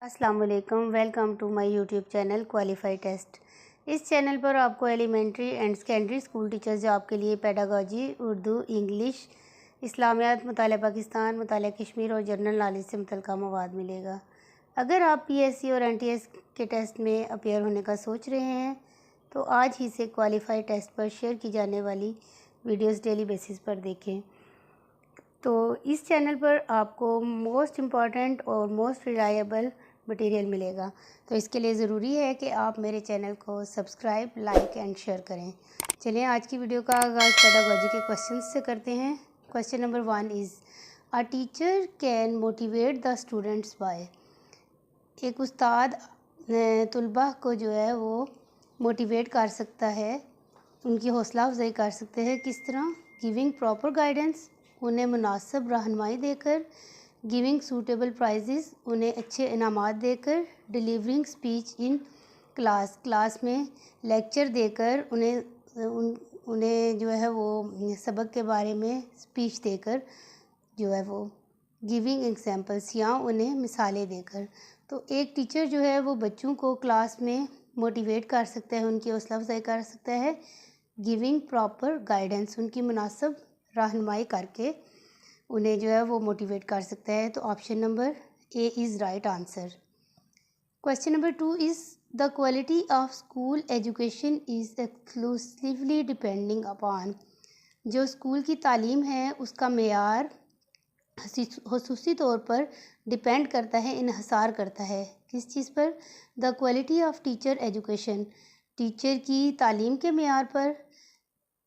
अस्सलाम वालेकुम। Welcome to my YouTube channel qualify test. इस चैनल पर आपको elementary and secondary school teachers job के लिए पेडागोजी, उर्दू, इंग्लिश, इस्लामियात, मुतालिया पाकिस्तान, मुतालिया कश्मीर और जनरल नॉलेज से मुतल्लिक़ मवाद मिलेगा। अगर आप पीएससी और एनटीएस के टेस्ट में अपेयर होने का सोच रहे हैं तो आज ही से क्वालिफाई टेस्ट पर शेयर की जाने वाली वीडियोज़ डेली बेसिस पर देखें। तो इस चैनल पर आपको मोस्ट इम्पॉर्टेंट और मोस्ट रिलायबल मटेरियल मिलेगा। तो इसके लिए ज़रूरी है कि आप मेरे चैनल को सब्सक्राइब, लाइक एंड शेयर करें। चलिए आज की वीडियो का आगाज़ पेडागोजी के क्वेश्चन से करते हैं। Question number 1 is a teacher can motivate the students by. एक उस्ताद तुलबा को जो है वो मोटिवेट कर सकता है, उनकी हौसला अफजाई कर सकते हैं। किस तरह? गिविंग प्रॉपर गाइडेंस, उन्हें मुनासिब रहनुमाई देकर, गिविंग सूटेबल प्राइजेस, उन्हें अच्छे इनामात देकर, delivering speech in class, class में लेक्चर देकर, उन्हें जो है वो सबक के बारे में स्पीच देकर जो है वो, गिविंग एग्जाम्पल्स या उन्हें मिसालें देकर। तो एक टीचर जो है वो बच्चों को क्लास में मोटिवेट कर सकता है, उनकी हौसला अफजाई कर सकता है, गिविंग प्रॉपर गाइडेंस, उनकी मुनासिब रहनुमाई करके उन्हें जो है वो मोटिवेट कर सकता है। तो option number A is right answer. Question number 2 is the quality of school education is exclusively depending upon. जो स्कूल की तालीम है उसका मेयार खसूसी तौर पर डिपेंड करता है, इन्हसार करता है। किस चीज़ पर? The quality of teacher education, teacher की तालीम के मेयार पर।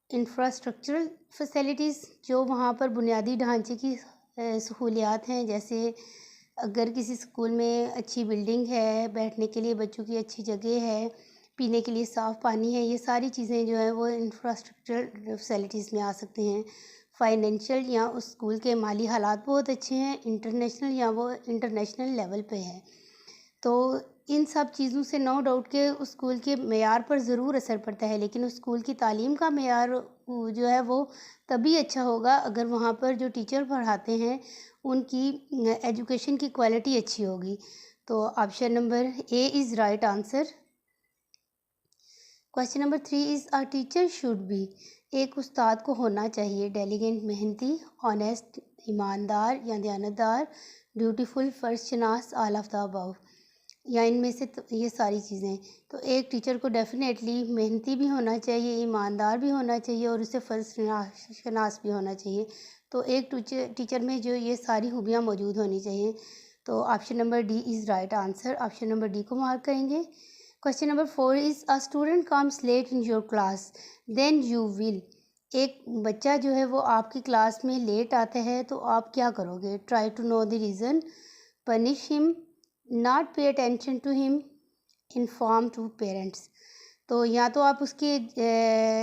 इंफ्रास्ट्रक्चरल फैसिलिटीज़, जो वहाँ पर बुनियादी ढांचे की सहूलियात हैं, जैसे अगर किसी स्कूल में अच्छी बिल्डिंग है, बैठने के लिए बच्चों की अच्छी जगह है, पीने के लिए साफ़ पानी है, ये सारी चीज़ें जो है वो इंफ्रास्ट्रक्चरल फैसिलिटीज़ में आ सकती हैं। फाइनेंशियल, या उस स्कूल के माली हालात बहुत अच्छे हैं। इंटरनेशनल, या वो इंटरनेशनल लेवल पे है। तो इन सब चीज़ों से नो डाउट के उस स्कूल के मेयार पर ज़रूर असर पड़ता है, लेकिन उस स्कूल की तालीम का मेयार जो है वो तभी अच्छा होगा अगर वहाँ पर जो टीचर पढ़ाते हैं उनकी एजुकेशन की क्वालिटी अच्छी होगी। तो option number A is right answer. Question number 3 is a teacher should be. एक उस्ताद को होना चाहिए डेलीगेंट, मेहनती, ऑनेस्ट, ईमानदार या दयानतदार, ड्यूटीफुल, फर्शनास, ऑल ऑफ द अबव, या इनमें से ये सारी चीज़ें। तो एक टीचर को डेफिनेटली मेहनती भी होना चाहिए, ईमानदार भी होना चाहिए और उसे फर्शनास भी होना चाहिए। तो एक टीचर में जो ये सारी खूबियाँ मौजूद होनी चाहिए। तो option number D is right answer. Option number D को मार्क करेंगे। Question number 4 is a student comes late in your class then you will. एक बच्चा जो है वो आपकी क्लास में लेट आता है तो आप क्या करोगे? Try to know the reason, punish him, not pay attention to him, inform to parents. तो या तो आप उसके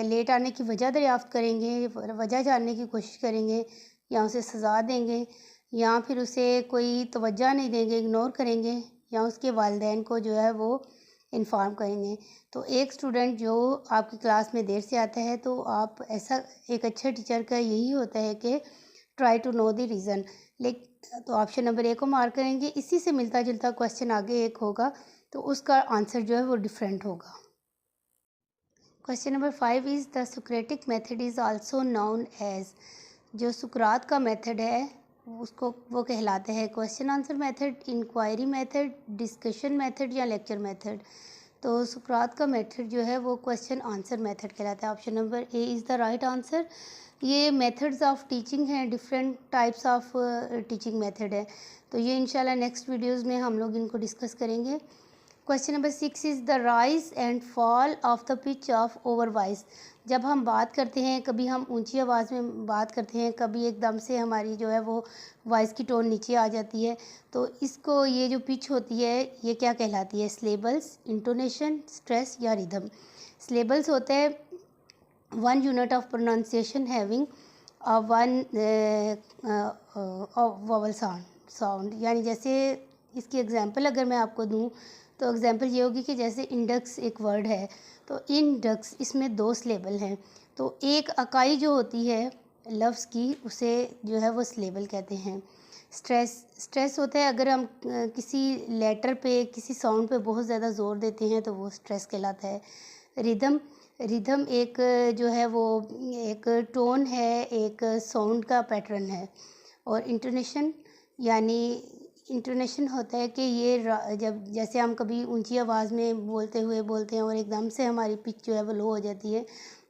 लेट आने की वजह दरियाफ्त करेंगे, वजह जानने की कोशिश करेंगे, या उसे सज़ा देंगे, या फिर उसे कोई तवज्जो नहीं देंगे, इग्नोर करेंगे, या उसके वालिदैन को जो है वो इन्फॉर्म करेंगे। तो एक स्टूडेंट जो आपकी क्लास में देर से आता है तो आप ऐसा, एक अच्छे टीचर का यही होता है कि try to know the reason. तो ऑप्शन नंबर ए को मार्क करेंगे। इसी से मिलता जुलता क्वेश्चन आगे एक होगा तो उसका आंसर जो है वो डिफरेंट होगा। Question number 5 is the Socratic method is also known as. जो सुकरात का मेथड है उसको वो कहलाते हैं question answer method, inquiry method, discussion method या लेक्चर मेथड। तो सुकरात का मेथड जो है वो क्वेश्चन आंसर मेथड कहलाता है। Option number A is the right answer. ये मेथड्स ऑफ टीचिंग हैं, different types of teaching method है। तो ये इंशाल्लाह नेक्स्ट वीडियोज़ में हम लोग इनको डिस्कस करेंगे। Question number 6 is the rise and fall of the pitch of over voice. जब हम बात करते हैं, कभी हम ऊंची आवाज़ में बात करते हैं, कभी एकदम से हमारी जो है वो वॉइस की टोन नीचे आ जाती है, तो इसको, ये जो पिच होती है ये क्या कहलाती है? सिलेबल्स, इंटोनेशन, स्ट्रेस या रिदम। सिलेबल्स होते हैं 1 unit of pronunciation having one vowel sound. यानी जैसे इसकी एग्जांपल अगर मैं आपको दूं तो एग्जांपल ये होगी कि जैसे इंडेक्स एक वर्ड है, तो इंडेक्स, इसमें 2 सिलेबल हैं। तो एक अकाई जो होती है लफ्ज़ की, उसे जो है वो सिलेबल कहते हैं। स्ट्रेस होता है अगर हम किसी लेटर पे, किसी साउंड पे बहुत ज़्यादा ज़ोर देते हैं तो वो स्ट्रेस कहलाता है। रिदम रिदम एक जो है वो एक टोन है, एक साउंड का पैटर्न है। और इंटोनेशन यानी इंटोनेशन होता है कि ये जब जैसे हम कभी ऊंची आवाज़ में बोलते हैं और एकदम से हमारी पिच जो है वो लो हो जाती है,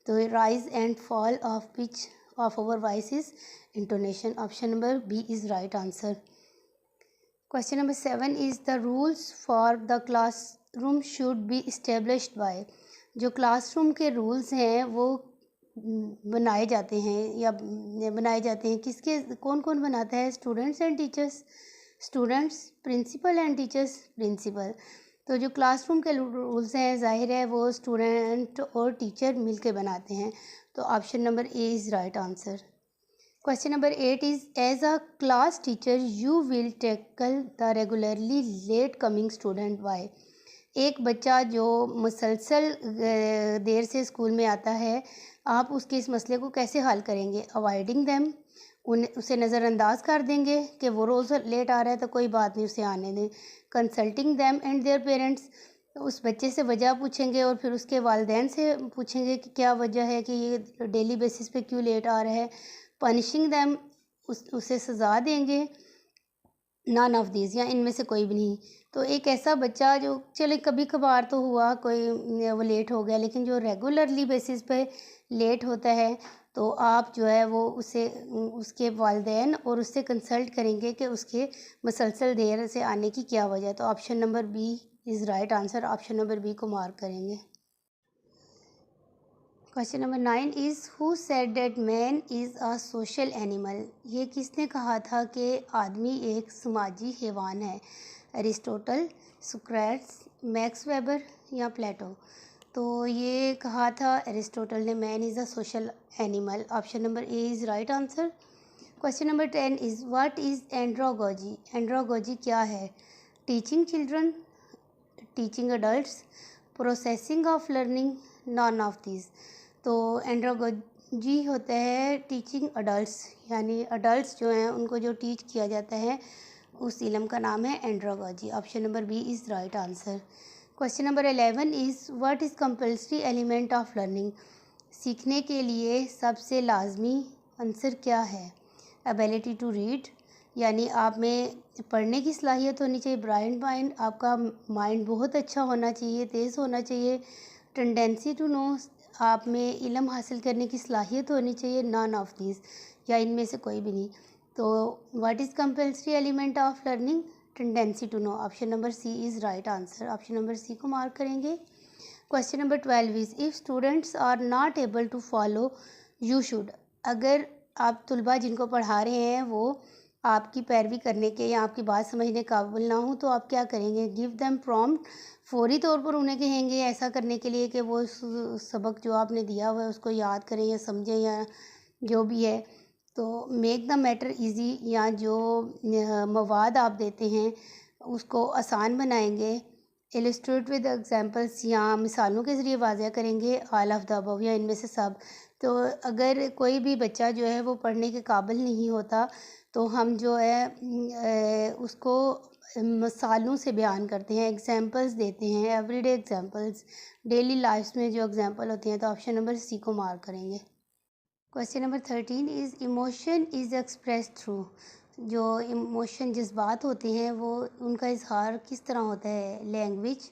तो rise and fall of pitch of our voice is intonation. Option number B is right answer. Question number 7 is the rules for the classroom should be established by. जो क्लासरूम के रूल्स हैं वो बनाए जाते हैं किसके, कौन कौन बनाता है? Students and teachers, students, principal and teachers, principal. तो जो क्लासरूम के रूल्स हैं ज़ाहिर है वो स्टूडेंट और टीचर मिलके बनाते हैं। तो option number A is right answer. Question number 8 is as a class teacher you will tackle the regularly late coming student by. एक बच्चा जो मुसलसल देर से स्कूल में आता है, आप उसके इस मसले को कैसे हल करेंगे? अवॉइडिंग देम, उसे नज़रअंदाज कर देंगे कि वो रोज़ लेट आ रहा है तो कोई बात नहीं, उसे आने दें। Consulting them and their parents, उस बच्चे से वजह पूछेंगे और फिर उसके वालिदैन से पूछेंगे कि क्या वजह है कि ये डेली बेसिस पे क्यों लेट आ रहा है। पनिशिंग देम, उसे सज़ा देंगे। नन ऑफ दीज, या इनमें से कोई भी नहीं। तो एक ऐसा बच्चा जो चले कभी कभार तो हुआ कोई वो लेट हो गया, लेकिन जो रेगुलरली बेसिस पे लेट होता है तो आप जो है वो उसे उसके वालिदैन और उससे कंसल्ट करेंगे कि उसके मुसलसल देर से आने की क्या वजह है। तो option number B is right answer. Option number B को मार्क करेंगे। Question number 9 is who said that man is a social animal. ये किसने कहा था कि आदमी एक समाजी हैवान है? अरिस्टोटल, सुक्रेट्स, मैक्स वेबर या प्लेटो? तो ये कहा था अरिस्टोटल ने, man is a social animal. Option number A is right answer. Question number 10 is what is andragogy. Andragogy क्या है? Teaching children, teaching adults, processing of learning, none of these. तो andragogy होता है टीचिंग अडल्ट्स, यानी adults जो हैं उनको जो टीच किया जाता है उस इल्म का नाम है andragogy. Option number B is right answer. Question number 11 is what is compulsory element of learning. सीखने के लिए सबसे लाजमी आंसर क्या है? एबिलिटी टू रीड, यानी आप में पढ़ने की सलाहियत होनी चाहिए, ब्राइट माइंड, आपका माइंड बहुत अच्छा होना चाहिए, तेज़ होना चाहिए। टेंडेंसी टू नो, आप में इल्म हासिल करने की सलाहियत होनी चाहिए। नॉन ऑफ दीज, या इनमें से कोई भी नहीं। तो what is compulsory element of learning? Tendency to know. Option number C is right answer. Option number C को मार्क करेंगे। Question number 12 is if students are not able to follow you should. अगर आप तलबा जिनको पढ़ा रहे हैं वो आपकी पैरवी करने के या आपकी बात समझने काबिल ना हो तो आप क्या करेंगे? गिव देम प्रॉम्प्ट, फौरी तौर पर उन्हें कहेंगे ऐसा करने के लिए कि वो सबक जो आपने दिया हुआ है उसको याद करें या समझें या जो भी है। तो मेक द मैटर इजी, या जो मवाद आप देते हैं उसको आसान बनाएंगे। इलस्ट्रेट विद एग्जांपल्स, या मिसालों के ज़रिए वाज़ह करेंगे। ऑल ऑफ द अबव, या इनमें से सब। तो अगर कोई भी बच्चा जो है वो पढ़ने के काबिल नहीं होता तो हम जो है उसको मिसालों से बयान करते हैं, एग्जांपल्स देते हैं, एवरीडे एग्जांपल्स, डेली लाइफ में जो एग्जांपल होते हैं। तो ऑप्शन नंबर सी को मार्क करेंगे। Question number 13 is emotion is express through. जो इमोशन जज्बात होते हैं वो उनका इजहार किस तरह होता है? लैंग्वेज,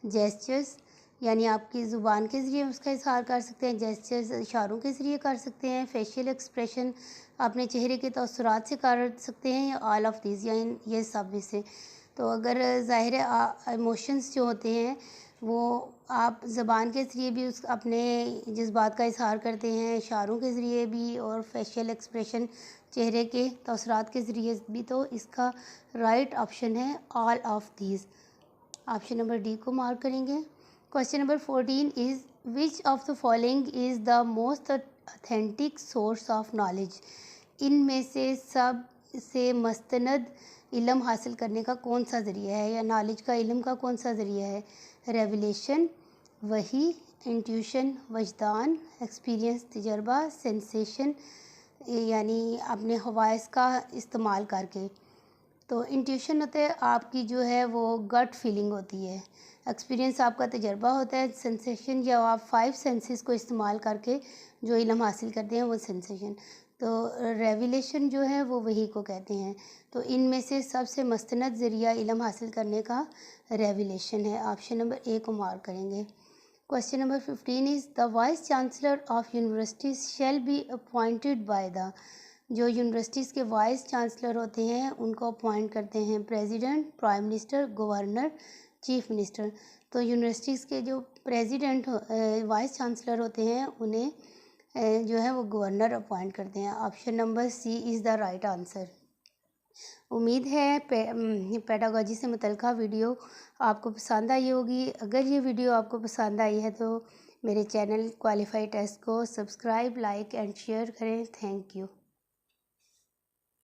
जेस्चर्स, यानी आपकी ज़ुबान के ज़रिए उसका इजहार कर सकते हैं, जेस्चर्स इशारों के ज़रिए कर सकते हैं, फेशियल एक्सप्रेशन अपने चेहरे के तअस्सुरात से कर सकते हैं, या ऑल ऑफ दीज, या ये सब में से। तो अगर ज़ाहिर है इमोशंस जो होते हैं वो आप ज़बान के ज़रिए भी उस अपने जज्बात का इजहार करते हैं, इशारों के ज़रिए भी, और फेशियल एक्सप्रेशन चेहरे के तअस्सुरात के ज़रिए भी। तो इसका राइट ऑप्शन है all of these. Option number D को मार्क करेंगे। Question number 14 is which of the following is the most authentic source of knowledge. इनमें से सब से मस्तनद इल्म हासिल करने का कौन सा ज़रिया है, या नॉलेज का इल्म का कौन सा ज़रिया है? रेवलेशन, वही, इंट्यूशन, वजदान, एक्सपीरियंस, तजर्बा, सेंसेशन, यानी अपने हवास का इस्तेमाल करके। तो इंट्यूशन होता है आपकी जो है वो गट फीलिंग होती है, एक्सपीरियंस आपका तजर्बा होता है, सेंसेशन जब आप 5 सेंसेस को इस्तेमाल करके जो इल्म हासिल करते हैं वो सेंसेशन। तो रेवलेशन जो है वो वही को कहते हैं। तो इनमें से सबसे मस्तनद ज़रिया इल्म हासिल करने का रेवलेशन है। ऑप्शन नंबर ए को मार्क करेंगे। Question number 15 is the vice chancellor of universities shall be appointed by the. जो यूनिवर्सिटीज़ के वाइस चांसलर होते हैं उनको अपॉइंट करते हैं president, prime minister, governor, chief minister. तो यूनिवर्सिटीज़ के जो प्रेसिडेंट वाइस चांसलर होते हैं उन्हें जो है वो गवर्नर अपॉइंट करते हैं। Option number C is the right answer. उम्मीद है पेडागोजी से मुतल्लिक़ा वीडियो आपको पसंद आई होगी। अगर ये वीडियो आपको पसंद आई है तो मेरे चैनल क्वालिफाई टेस्ट को सब्सक्राइब, लाइक एंड शेयर करें। Thank you.